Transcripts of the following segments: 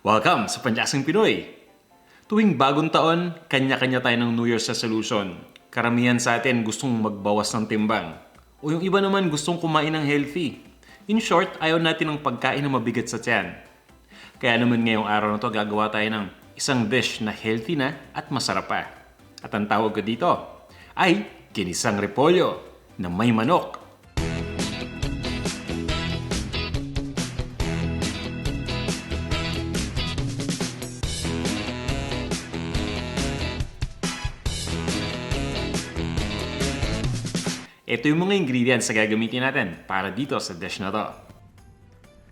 Welcome sa Panlasang Pinoy! Tuwing bagong taon, kanya-kanya tayo ng New Year's resolution. Karamihan sa atin gustong magbawas ng timbang. O yung iba naman gustong kumain ng healthy. In short, ayaw natin ng pagkain na mabigat sa tiyan. Kaya naman ngayong araw na to gagawa tayo ng isang dish na healthy na at masarap pa. At ang tawag ko dito ay Ginisang Repolyo na may manok. Ito yung mga ingredients na gagamitin natin para dito sa dish na to.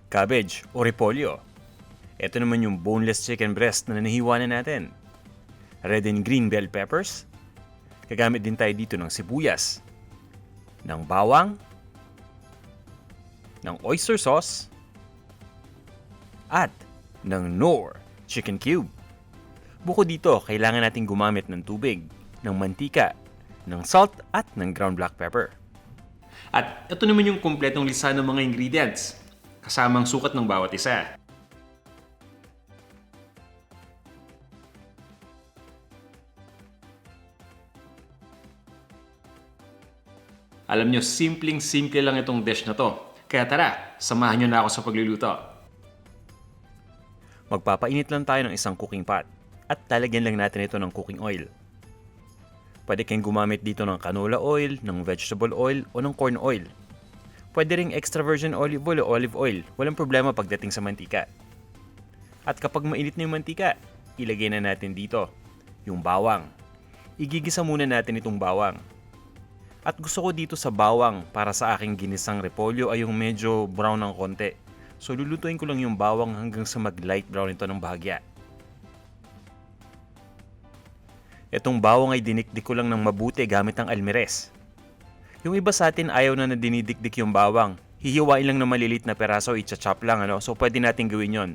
Cabbage o repolyo. Ito naman yung boneless chicken breast na nahiwa na natin. Red and green bell peppers. Gagamit din tayo dito ng sibuyas, ng bawang, ng oyster sauce, at ng Knorr Chicken Cube. Bukod dito, kailangan natin gumamit ng tubig, ng mantika, ng salt at ng ground black pepper. At ito naman yung kumpletong lista ng mga ingredients, kasamang sukat ng bawat isa. Alam nyo, simpleng-simple lang itong dish na to. Kaya tara, samahan nyo na ako sa pagluluto. Magpapainit lang tayo ng isang cooking pot at lalagyan lang natin ito ng cooking oil. Pwede kayong gumamit dito ng canola oil, ng vegetable oil, o ng corn oil. Pwede ring extra virgin olive oil o olive oil. Walang problema pagdating sa mantika. At kapag mainit na yung mantika, ilagay na natin dito yung bawang. Igigisa muna natin itong bawang. At gusto ko dito sa bawang para sa aking ginisang repolyo ay yung medyo brown ng konti. So lulutuin ko lang yung bawang hanggang sa mag-light brown ito ng bahagya. Itong bawang ay dinikdik ko lang ng mabuti gamit ang almirez. Yung iba sa atin ayaw na dinidikdik yung bawang. Hihiwain lang ng malilit na peraso, i-chop lang so pwede natin gawin yon.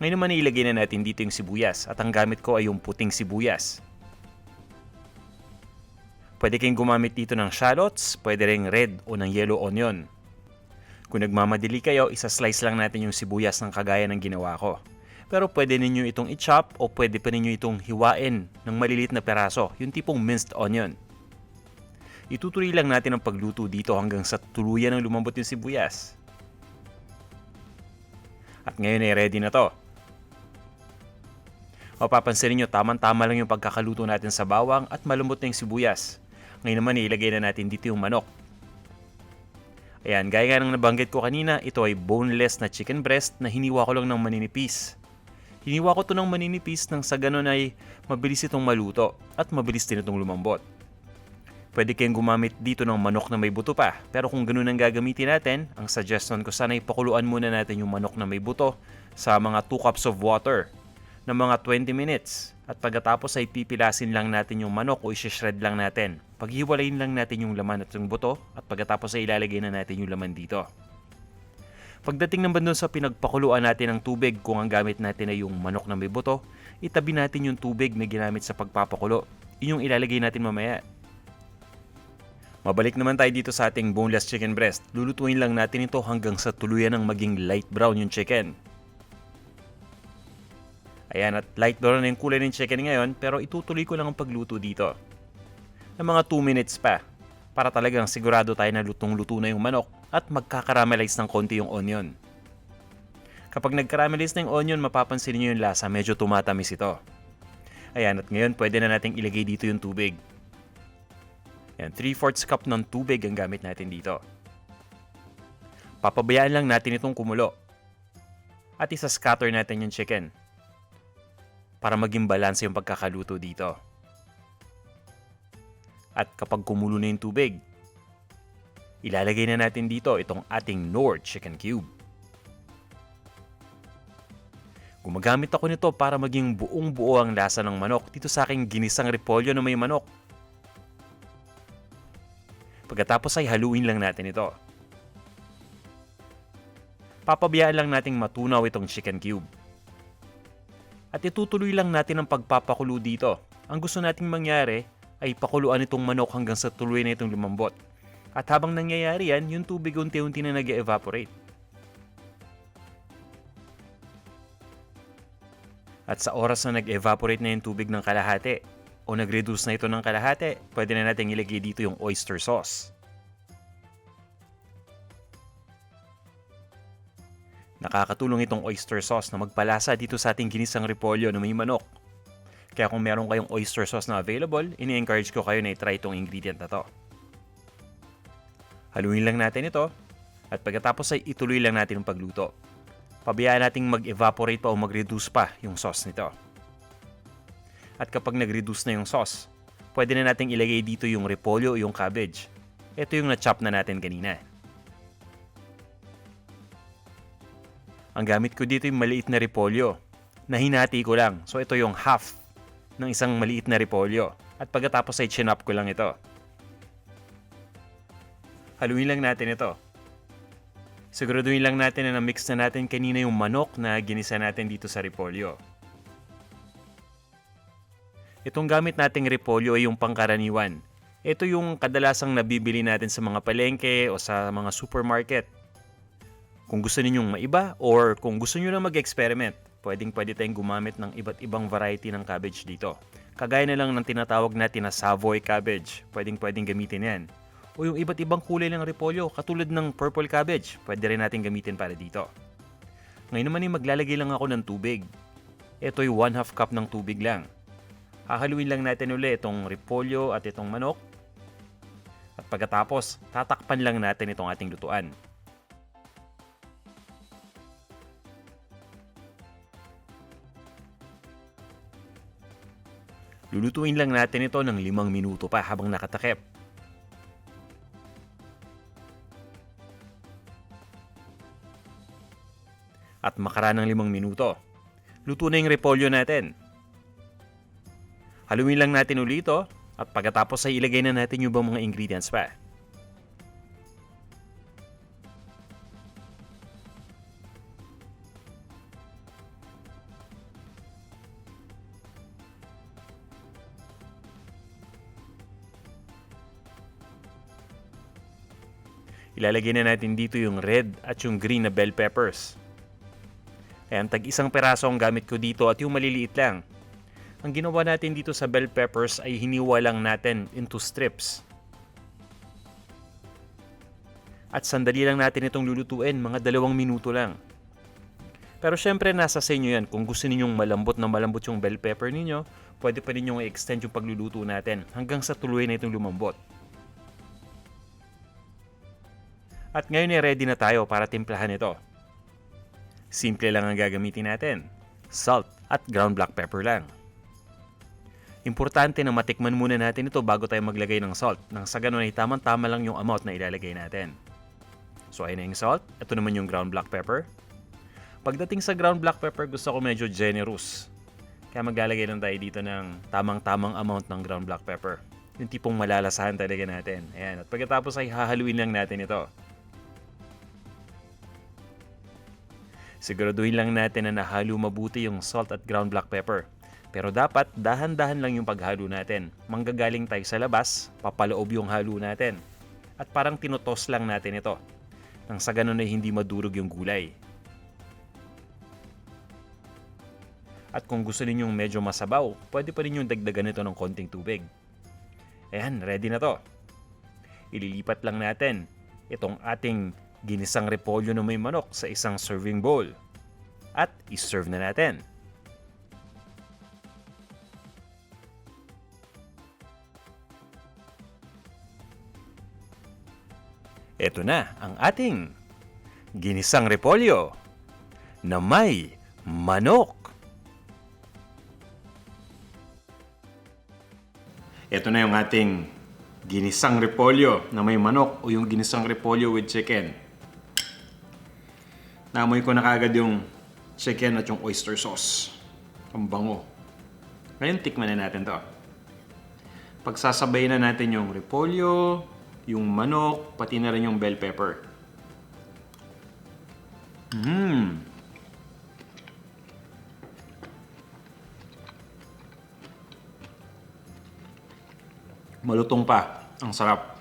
Ngayon naman ilagay na natin dito yung sibuyas at ang gamit ko ay yung puting sibuyas. Pwede kayong gumamit dito ng shallots, pwede ring red o ng yellow onion. Kung nagmamadali kayo, isa-slice lang natin yung sibuyas ng kagaya ng ginawa ko. Pero pwede ninyo itong i-chop o pwede pa ninyo itong hiwain ng maliliit na peraso, yung tipong minced onion. Itutuloy lang natin ang pagluto dito hanggang sa tuluyan ng lumambot yung sibuyas. At ngayon ay ready na to. Mapapansin niyo, tamang-tama lang yung pagkakaluto natin sa bawang at malambot na yung sibuyas. Ngayon naman ilagay na natin dito yung manok. Ayan, gaya nga ng nabanggit ko kanina, ito ay boneless na chicken breast na hiniwa ko lang ng maninipis. Hiniwa ko ito ng maninipis nang sa ganun ay mabilis itong maluto at mabilis din itong lumambot. Pwede kayong gumamit dito ng manok na may buto pa, pero kung ganun ang gagamitin natin, ang suggestion ko sana ay pakuluan muna natin yung manok na may buto sa mga 2 cups of water na mga 20 minutes. At pagkatapos ay pipilasin lang natin yung manok o isi-shred lang natin. Paghiwalayin lang natin yung laman at yung buto at pagkatapos ay ilalagay na natin yung laman dito. Pagdating naman doon sa pinagpakuluan natin ng tubig, kung ang gamit natin ay yung manok na may buto, itabi natin yung tubig na ginamit sa pagpapakulo. Yun yung ilalagay natin mamaya. Mabalik naman tayo dito sa ating boneless chicken breast. Lulutuin lang natin ito hanggang sa tuluyan ng maging light brown yung chicken. Ayan, at light brown na yung kulay ng chicken ngayon, pero itutuloy ko lang ang pagluto dito. Ng mga 2 minutes pa, para talagang sigurado tayo na lutong-luto na yung manok at magkakaramelize ng konti yung onion. Kapag nagkaramelize na yung onion, mapapansin niyo yung lasa, medyo tumatamis ito. Ayan, at ngayon pwede na nating ilagay dito yung tubig. Ayan, 3/4 cup ng tubig ang gamit natin dito. Papabayaan lang natin itong kumulo. At isa-scatter natin yung chicken para maging balance yung pagkakaluto dito. At kapag kumulo na yung tubig, ilalagay na natin dito itong ating Knorr Chicken Cube. Gumagamit ako nito para maging buong-buo ang lasa ng manok dito sa aking ginisang repolyo na may manok. Pagkatapos ay haluin lang natin ito. Papabayaan lang nating matunaw itong chicken cube. At itutuloy lang natin ang pagpapakulo dito. Ang gusto nating mangyari ay pakuluan itong manok hanggang sa tuloy na itong lumambot. At habang nangyayari yan, yung tubig unti-unti na nag-evaporate. At sa oras na nag-evaporate na yung tubig ng kalahati o nag-reduce na ito ng kalahati, pwede na natin ilagay dito yung oyster sauce. Nakakatulong itong oyster sauce na magpalasa dito sa ating ginisang repolyo na may manok. Kaya kung meron kayong oyster sauce na available, ini-encourage ko kayo na i-try itong ingredient na to. Haluin lang natin ito at pagkatapos ay ituloy lang natin ang pagluto. Pabayaan nating mag-evaporate pa o mag-reduce pa yung sauce nito. At kapag nag-reduce na yung sauce, pwede na nating ilagay dito yung repolyo o yung cabbage. Ito yung na-chop na natin kanina. Ang gamit ko dito yung maliit na repolyo na hinati ko lang. So ito yung half ng isang maliit na repolyo. At pagkatapos ay chinop ko lang ito. Haluin lang natin ito. Siguraduhin lang natin na na-mix na natin kanina yung manok na ginisa natin dito sa repolyo. Itong gamit nating repolyo ay yung pangkaraniwan. Ito yung kadalasang nabibili natin sa mga palengke o sa mga supermarket. Kung gusto ninyong maiba or kung gusto niyo na mag-experiment, pwede tayong gumamit ng iba't ibang variety ng cabbage dito. Kagaya na lang ng tinatawag natin na Savoy cabbage. Pwedeng gamitin yan. O yung iba't ibang kulay ng repolyo, katulad ng purple cabbage, pwede rin natin gamitin para dito. Ngayon naman ay maglalagay lang ako ng tubig. Ito ay 1/2 cup ng tubig lang. Hahaluin lang natin ulit itong repolyo at itong manok. At pagkatapos, tatakpan lang natin itong ating lutuan. Lulutuin lang natin ito ng 5 minuto pa habang nakatakip. At makaraan ng 5 minuto, luto na yung repolyo natin. Haluin lang natin ulit ito at pagkatapos ay ilagay na natin yung mga ingredients pa. Ilalagay na natin dito yung red at yung green na bell peppers. Ayan, tag-1 peraso ang gamit ko dito at yung maliliit lang. Ang ginawa natin dito sa bell peppers ay hiniwa lang natin into strips. At sandali lang natin itong lulutuin, mga 2 minuto lang. Pero syempre nasa sa inyo yan. Kung gusto ninyong malambot yung bell pepper ninyo, pwede pa ninyong i-extend yung pagluluto natin hanggang sa tuluyan na itong lumambot. At ngayon ay ready na tayo para timplahan ito. Simple lang ang gagamitin natin. Salt at ground black pepper lang. Importante na matikman muna natin ito bago tayo maglagay ng salt. Nang sa ganun ay tamang-tama lang yung amount na ilalagay natin. So ayun na yung salt. Ito naman yung ground black pepper. Pagdating sa ground black pepper, gusto ko medyo generous. Kaya maglalagay lang tayo dito ng tamang-tamang amount ng ground black pepper. Yung tipong malalasahan talaga natin. Ayan. At pagkatapos ay hahaluin lang natin ito. Siguraduhin lang natin na nahalo mabuti yung salt at ground black pepper. Pero dapat dahan-dahan lang yung paghalo natin. Manggagaling tayo sa labas, papaloob yung halo natin. At parang tinutos lang natin ito. Nang sa ganun ay hindi madurog yung gulay. At kung gusto ninyong medyo masabaw, pwede pa rin yung dagdagan ito ng konting tubig. Ayan, ready na to. Ililipat lang natin itong ating ginisang repolyo na may manok sa isang serving bowl. At iserve na natin. Ito na ang ating ginisang repolyo na may manok. Ito na yung ating ginisang repolyo na may manok o yung ginisang repolyo with chicken. Naamoy ko na kagad yung chicken at yung oyster sauce. Ang bango. Ngayon, tikman na natin to. Pagsasabay na natin yung repolyo, yung manok, pati na rin yung bell pepper. Malutong pa. Ang sarap.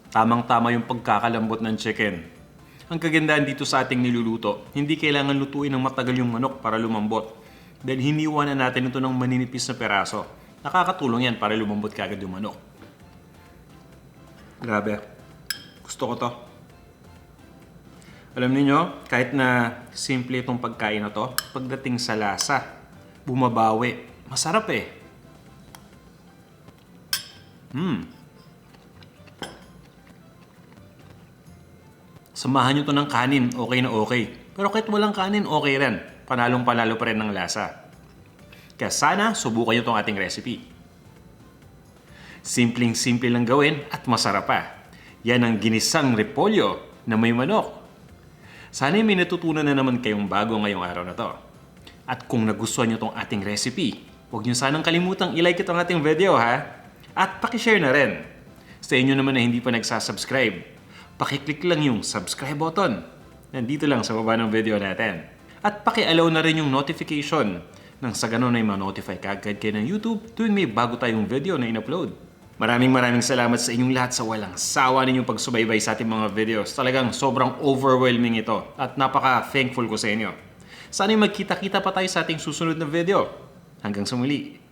Tamang-tama yung pagkakalambot ng chicken. Ang kagandahan dito sa ating niluluto, hindi kailangan lutuin ng matagal yung manok para lumambot. Dahil hiniwanan natin ito ng maninipis na peraso. Nakakatulong yan para lumambot kagad yung manok. Grabe. Gusto ko to. Alam niyo, kahit na simple itong pagkain na to, pagdating sa lasa, bumabawi. Masarap eh. Samahan nyo to ng kanin, okay na okay. Pero kahit walang kanin, okay rin. Panalong-panalo pa rin ng lasa. Kaya sana, subukan nyo tong ating recipe. Simpleng-simple lang gawin at masarap pa. Yan ang ginisang repolyo na may manok. Sana may natutunan na naman kayong bago ngayong araw na to. At kung nagustuhan nyo tong ating recipe, huwag nyo sanang kalimutang i-like itong ating video ha. At pakishare na rin. Sa inyo naman na hindi pa nagsasubscribe, pakiclick lang yung subscribe button. Nandito lang sa baba ng video natin. At paki-allow na rin yung notification nang sa ganun ay ma-notify kagad kayo ng YouTube tuwing may bago tayong video na in-upload. Maraming salamat sa inyong lahat sa walang sawa ninyong pagsubaybay sa ating mga videos. Talagang sobrang overwhelming ito at napaka-thankful ko sa inyo. Sana'y magkita-kita pa tayo sa ating susunod na video. Hanggang sa muli.